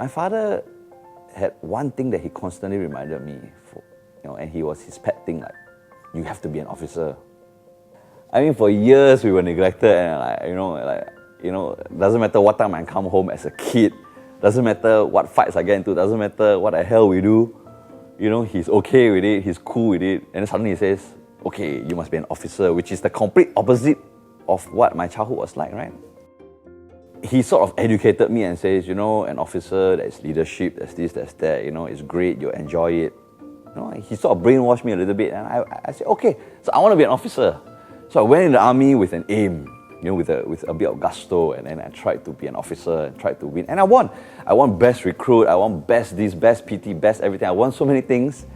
My father had one thing that he constantly reminded me for, and he was his pet thing, like, you have to be an officer. I mean, for years we were neglected, and doesn't matter what time I come home as a kid, doesn't matter what fights I get into, doesn't matter what the hell we do, he's okay with it, he's cool with it, and then suddenly he says, okay, you must be an officer, which is the complete opposite of what my childhood was like, right? He sort of educated me and says, an officer, there's leadership, there's this, there's that, it's great, you'll enjoy it. He sort of brainwashed me a little bit, and I said, okay, so I want to be an officer. So I went in the army with an aim, with a bit of gusto, and then I tried to be an officer and tried to win. And I won. I won best recruit, I won best this, best PT, best everything. I won so many things.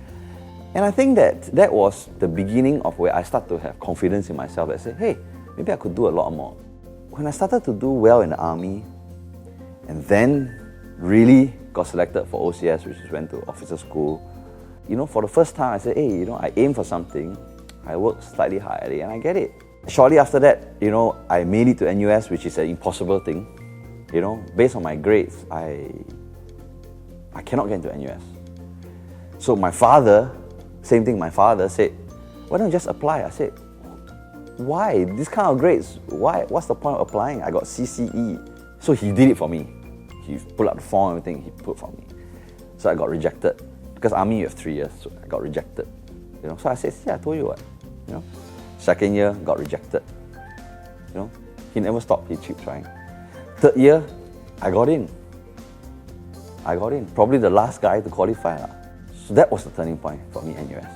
And I think that was the beginning of where I started to have confidence in myself. I said, hey, maybe I could do a lot more. When I started to do well in the army, and then really got selected for OCS, which is went to Officer School, for the first time I said, hey, I aim for something, I work slightly hard at it, and I get it. Shortly after that, I made it to NUS, which is an impossible thing. Based on my grades, I cannot get into NUS. So my father, same thing, my father said, why don't you just apply? I said, why? This kind of grades, why? What's the point of applying? I got CCE. So he did it for me. He pulled out the form, everything, he put for me. So I got rejected. Because army, you have 3 years, so I got rejected. So I said, yeah, I told you what. Second year, got rejected. He never stopped, he kept trying. Third year, I got in. Probably the last guy to qualify. So that was the turning point for me in NUS.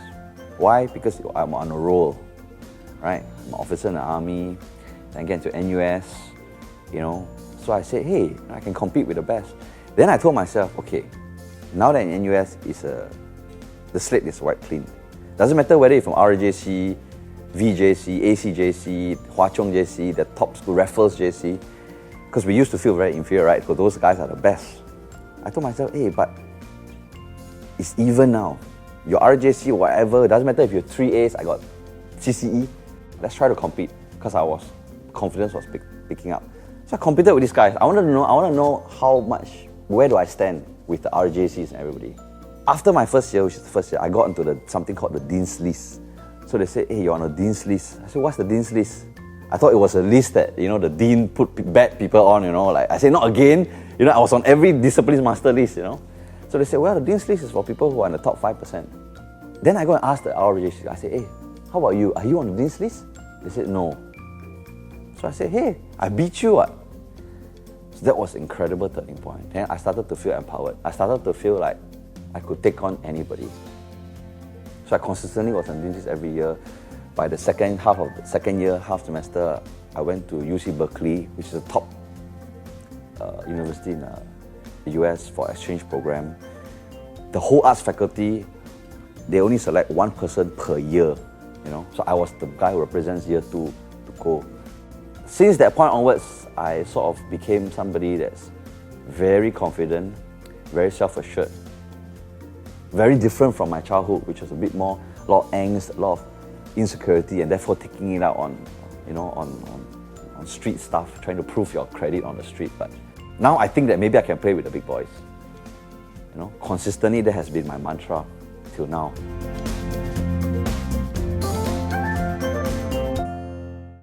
Why? Because I'm on a roll. Right? I'm an officer in the army, then I get into NUS, So I said, hey, I can compete with the best. Then I told myself, okay, now that in NUS, the slate is wiped clean. Doesn't matter whether you're from RJC, VJC, ACJC, Hwa Chong JC, the top school, Raffles JC, because we used to feel very inferior, right? Because those guys are the best. I told myself, hey, but it's even now. Your RJC, whatever, doesn't matter if you're 3As, I got CCE. Let's try to compete, because confidence was picking up. So I competed with these guys. I want to know how much, where do I stand with the RJCs and everybody. After my first year, which is the first year, I got into something called the Dean's List. So they said, hey, you're on a Dean's List. I said, what's the Dean's List? I thought it was a list that, the Dean put bad people on, I said, not again. I was on every discipline's master list, So they said, well, the Dean's List is for people who are in the top 5%. Then I go and ask the RJC, I said, hey, how about you? Are you on the Dean's List? They said, no. So I said, hey, I beat you. So that was an incredible turning point. Then I started to feel empowered. I started to feel like I could take on anybody. So I consistently was on Dean's List every year. By the second year, half semester, I went to UC Berkeley, which is a top university in the US for exchange program. The whole arts faculty, they only select one person per year. So I was the guy who represents year 2 to go. Since that point onwards, I sort of became somebody that's very confident, very self-assured, very different from my childhood, which was a bit more, a lot of angst, a lot of insecurity, and therefore taking it out on street stuff, trying to prove your credit on the street. But now I think that maybe I can play with the big boys. Consistently, that has been my mantra till now.